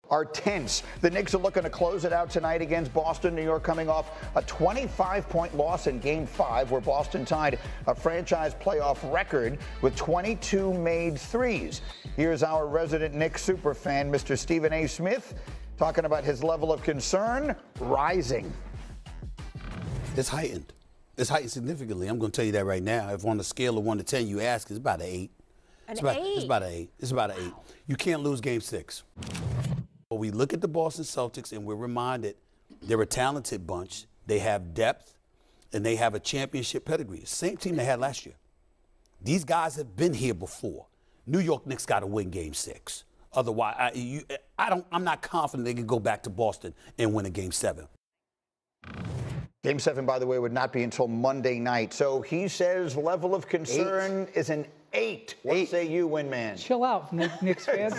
are tense. The Knicks are looking to close it out tonight against Boston. New York coming off a 25-point loss in Game 5, where Boston tied a franchise playoff record with 22 made threes. Here's our resident Knicks superfan, Mr. Stephen A. Smith, talking about his level of concern rising. It's heightened. It's heightened significantly. I'm going to tell you that right now. If on a scale of 1 to 10 you ask, it's about an 8. It's about an 8. It's about an 8. You can't lose Game 6. But we look at the Boston Celtics and we're reminded they're a talented bunch. They have depth and they have a championship pedigree. Same team they had last year. These guys have been here before. New York Knicks got to win Game 6. Otherwise, I'm not confident they can go back to Boston and win a Game 7. Game 7, by the way, would not be until Monday night. So he says level of concern is an 8. What say you, Windman? Chill out, Knicks fans.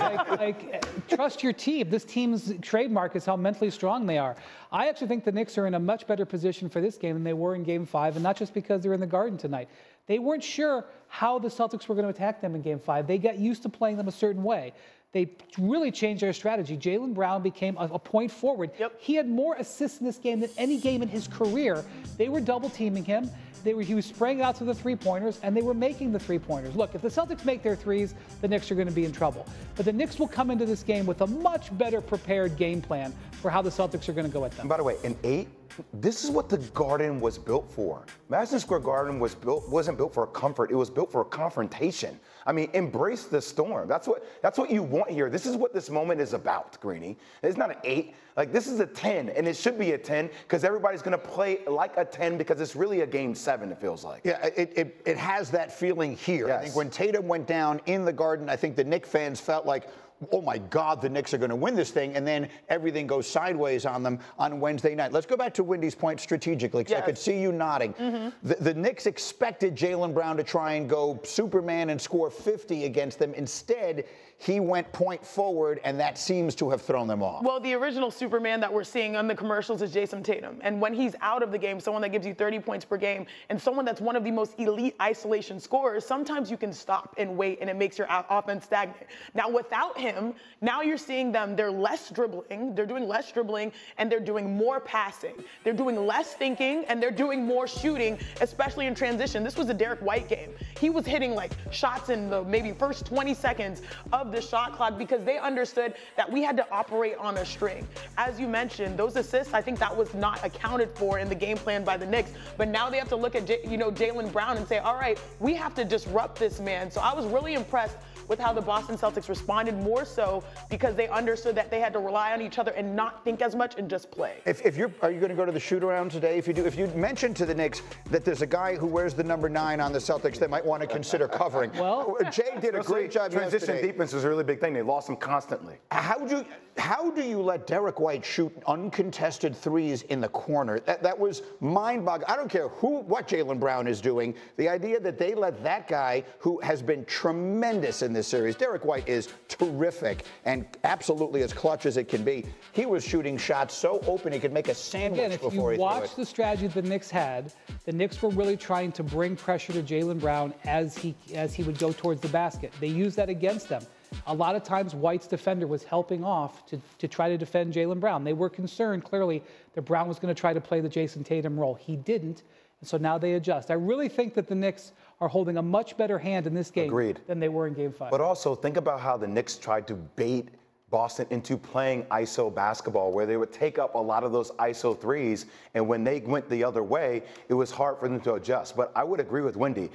Trust your team. This team's trademark is how mentally strong they are. I actually think the Knicks are in a much better position for this game than they were in Game 5, and not just because they're in the Garden tonight. They weren't sure how the Celtics were going to attack them in Game 5. They got used to playing them a certain way. They really changed their strategy. Jaylen Brown became a point forward. Yep. He had more assists in this game than any game in his career. They were double teaming him. He was spraying out to the three-pointers, and they were making the three-pointers. Look, if the Celtics make their threes, the Knicks are going to be in trouble. But the Knicks will come into this game with a much better prepared game plan for how the Celtics are going to go at them. And by the way, an 8, this is what the Garden was built for. Madison Square Garden wasn't built for comfort. It was built for a confrontation. I mean, embrace the storm. That's what you want here. This is what this moment is about, Greeny. It's not an 8. Like, this is a 10, and it should be a 10 because everybody's going to play like a 10 because it's really a Game 7, it feels like. Yeah, it has that feeling here. Yes. I think when Tatum went down in the Garden, I think the Knicks fans felt like, oh my God, the Knicks are going to win this thing, and then everything goes sideways on them on Wednesday night. Let's go back to Wendy's point strategically, because I could see you nodding. The Knicks expected Jaylen Brown to try and go Superman and score 50 against them. Instead, he went point forward, and that seems to have thrown them off. Well, the original Superman that we're seeing on the commercials is Jason Tatum. And when he's out of the game, someone that gives you 30 points per game, and someone that's one of the most elite isolation scorers, sometimes you can stop and wait, and it makes your offense stagnant. Now, without him, now you're seeing them, they're less dribbling, they're doing less dribbling, and they're doing more passing. They're doing less thinking, and they're doing more shooting, especially in transition. This was a Derek White game. He was hitting like shots in the maybe first 20 seconds of the shot clock because they understood that we had to operate on a string. As you mentioned, those assists, I think that was not accounted for in the game plan by the Knicks, but now they have to look at Jaylen Brown and say, all right, we have to disrupt this man. So I was really impressed with how the Boston Celtics responded, more so because they understood that they had to rely on each other and not think as much and just play. Are you going to go to the shoot-around today? If you mention to the Knicks that there's a guy who wears the number 9 on the Celtics, they might want to consider covering. Well, Jay did a great job Transition yesterday. defense was a really big thing. They lost him constantly. How do you let Derek White shoot uncontested threes in the corner? That was mind-boggling. I don't care what Jaylen Brown is doing. The idea that they let that guy, who has been tremendous in this series, Derek White is terrific and absolutely as clutch as it can be. He was shooting shots so open he could make a sandwich before he threw it. If you watch the strategy the Knicks had, the Knicks were really trying to bring pressure to Jaylen Brown as he would go towards the basket. They used that against them. A lot of times White's defender was helping off to try to defend Jaylen Brown. They were concerned, clearly, that Brown was going to try to play the Jason Tatum role. He didn't, and so now they adjust. I really think that the Knicks are holding a much better hand in this game than they were in Game 5. But also, think about how the Knicks tried to bait Boston into playing ISO basketball, where they would take up a lot of those ISO threes, and when they went the other way, it was hard for them to adjust. But I would agree with Wendy.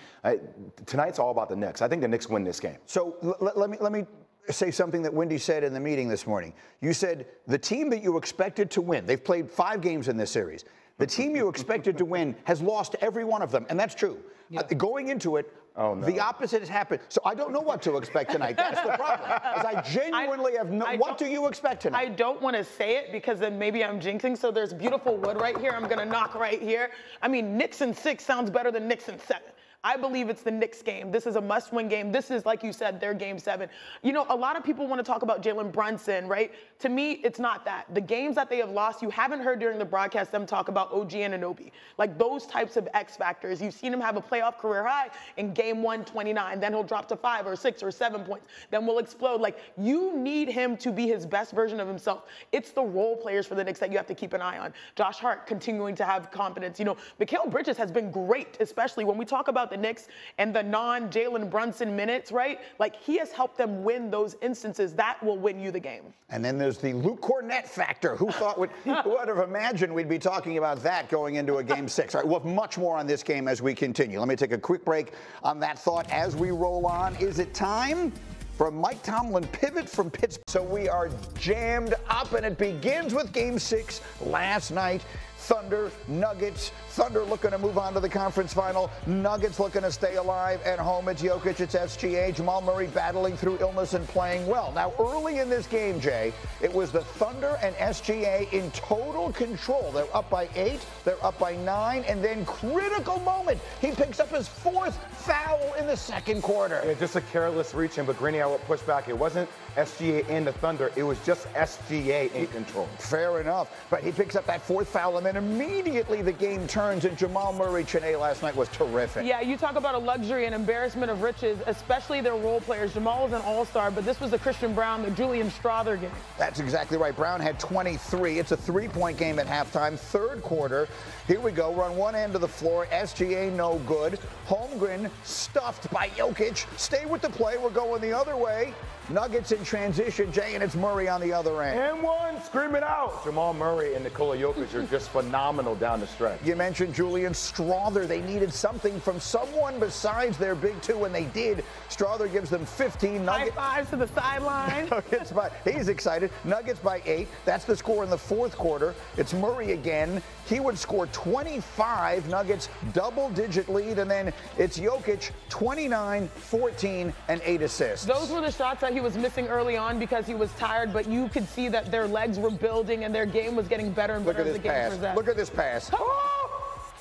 Tonight's all about the Knicks. I think the Knicks win this game. So let me say something that Wendy said in the meeting this morning. You said the team that you expected to win, they've played 5 games in this series. The team you expected to win has lost every one of them, and that's true. Yeah. Going into it, the opposite has happened. So I don't know what to expect tonight. That's the problem. I genuinely have no. What do you expect tonight? I don't want to say it because then maybe I'm jinxing. So there's beautiful wood right here. I'm going to knock right here. I mean, Knicks in 6 sounds better than Knicks in 7. I believe it's the Knicks game. This is a must-win game. This is, like you said, their game 7. You know, a lot of people want to talk about Jalen Brunson, right? To me, it's not that. The games that they have lost, you haven't heard during the broadcast them talk about OG Anunoby. Like those types of X factors. You've seen him have a playoff career high in game 1, 29. Then he'll drop to 5 or 6 or 7 points. Then will explode. Like, you need him to be his best version of himself. It's the role players for the Knicks that you have to keep an eye on. Josh Hart continuing to have confidence. You know, Mikal Bridges has been great, especially when we talk about the Knicks and the non-Jalen Brunson minutes, right? Like, he has helped them win those instances. That will win you the game. And then there's the Luke Cornett factor. Who would have imagined we'd be talking about that going into a game 6? All right, we'll have much more on this game as we continue. Let me take a quick break on that thought as we roll on. Is it time for a Mike Tomlin pivot from Pittsburgh? So we are jammed up, and it begins with game 6 last night. Thunder, Nuggets. Thunder looking to move on to the conference final. Nuggets looking to stay alive at home. It's Jokic, it's SGA. Jamal Murray battling through illness and playing well. Now, early in this game, Jay, it was the Thunder and SGA in total control. They're up by 8, they're up by 9, and then critical moment. He picks up his 4th foul in the second quarter. Yeah, just a careless reach in, but Greeny, I will push back. It wasn't SGA and the Thunder. It was just SGA in control. Fair enough. But he picks up that 4th foul, and then immediately the game turns, and Jamal Murray, Chiney, last night was terrific. Yeah, you talk about a luxury and embarrassment of riches, especially their role players. Jamal was an all-star, but this was the Christian Brown, the Julian Strawther game. That's exactly right. Brown had 23. It's a 3-point game at halftime. Third quarter. Here we go. We're on one end of the floor. SGA no good. Holmgren stuffed by Jokic. Stay with the play. We're going the other way. Nuggets in transition, Jay, and it's Murray on the other end. And one, scream it out. Jamal Murray and Nikola Jokic are just phenomenal down the stretch. You mentioned Julian Strawther. They needed something from someone besides their big 2, and they did. Strawther gives them 15. High fives to the sideline. He's excited. Nuggets by 8. That's the score in the 4th quarter. It's Murray again. He would score 25. Nuggets double-digit lead, and then it's Jokic 29, 14, and 8 assists. Those were the shots that he was missing early on because he was tired, but you could see that their legs were building and their game was getting better and better as the game progressed. Look at this pass.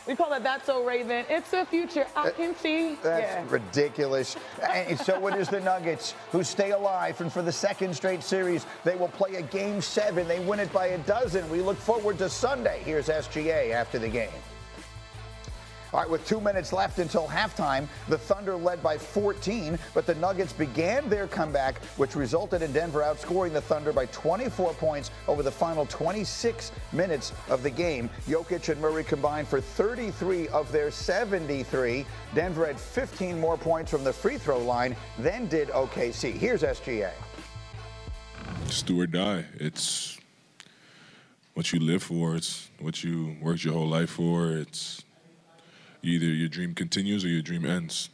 We call it That's So Raven. It's the future I can see. That's ridiculous. And so it is the Nuggets who stay alive, and for the 2nd straight series, they will play a game 7. They win it by a dozen. We look forward to Sunday. Here's SGA after the game. All right, with 2 minutes left until halftime, the Thunder led by 14, but the Nuggets began their comeback, which resulted in Denver outscoring the Thunder by 24 points over the final 26 minutes of the game. Jokic and Murray combined for 33 of their 73. Denver had 15 more points from the free throw line than did OKC. Here's SGA. It's do or die. It's what you live for. It's what you worked your whole life for. It's either your dream continues or your dream ends.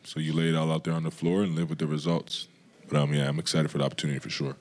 So you lay it all out there on the floor and live with the results. But yeah, I'm excited for the opportunity for sure.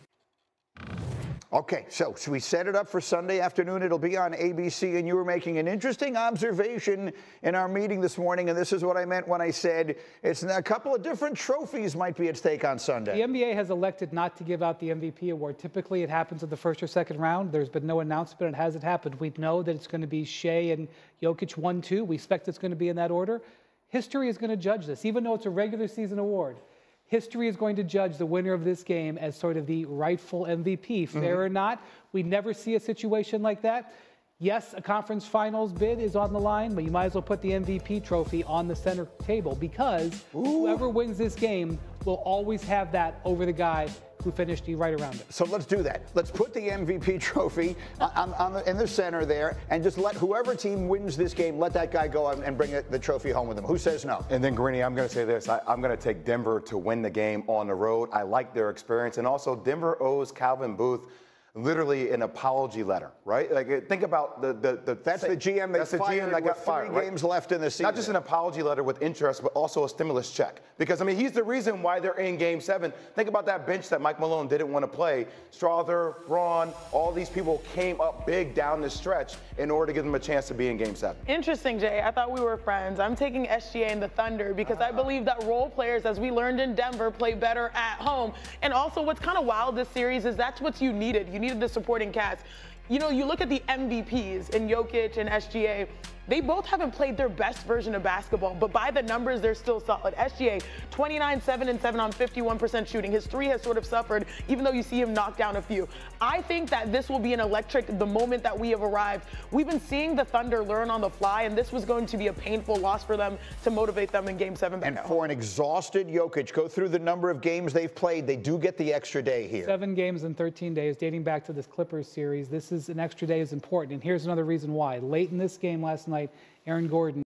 Okay, so we set it up for Sunday afternoon. It'll be on ABC, and you were making an interesting observation in our meeting this morning, and this is what I meant when I said it's a couple of different trophies might be at stake on Sunday. The NBA has elected not to give out the MVP award. Typically, it happens in the 1st or 2nd round. There's been no announcement. It hasn't happened. We know that it's going to be Shea and Jokic 1-2. We expect it's going to be in that order. History is going to judge this, even though it's a regular season award. History is going to judge the winner of this game as sort of the rightful MVP. Fair or not, we never see a situation like that. Yes, a conference finals bid is on the line, but you might as well put the MVP trophy on the center table because whoever wins this game will always have that over the guy who finished right around it. So let's do that. Let's put the MVP trophy in the center there and just let whoever team wins this game, let that guy go and bring the trophy home with him. Who says no? And then, Greeny, I'm going to say this. I'm going to take Denver to win the game on the road. I like their experience. And also, Denver owes Calvin Booth literally an apology letter, right? Like, think about that's the GM that's the GM that got fired. 3 games left in the season. Not just an apology letter with interest, but also a stimulus check. Because, I mean, he's the reason why they're in Game 7. Think about that bench that Mike Malone didn't want to play. Strawther, Braun, all these people came up big down the stretch in order to give them a chance to be in Game 7. Interesting, Jay. I thought we were friends. I'm taking SGA and the Thunder because I believe that role players, as we learned in Denver, play better at home. And also what's kind of wild this series is that's what you needed. You needed the supporting cast. You know, you look at the MVPs in Jokic and SGA, they both haven't played their best version of basketball, but by the numbers, they're still solid. SGA, 29, 7 and 7 on 51% shooting. His three has sort of suffered, even though you see him knock down a few. I think that this will be an electric the moment that we have arrived. We've been seeing the Thunder learn on the fly, and this was going to be a painful loss for them to motivate them in Game 7. And for an exhausted Jokic, go through the number of games they've played. They do get the extra day here. 7 games in 13 days, dating back to this Clippers series. This is an extra day is important, and here's another reason why. Late in this game last night, Aaron Gordon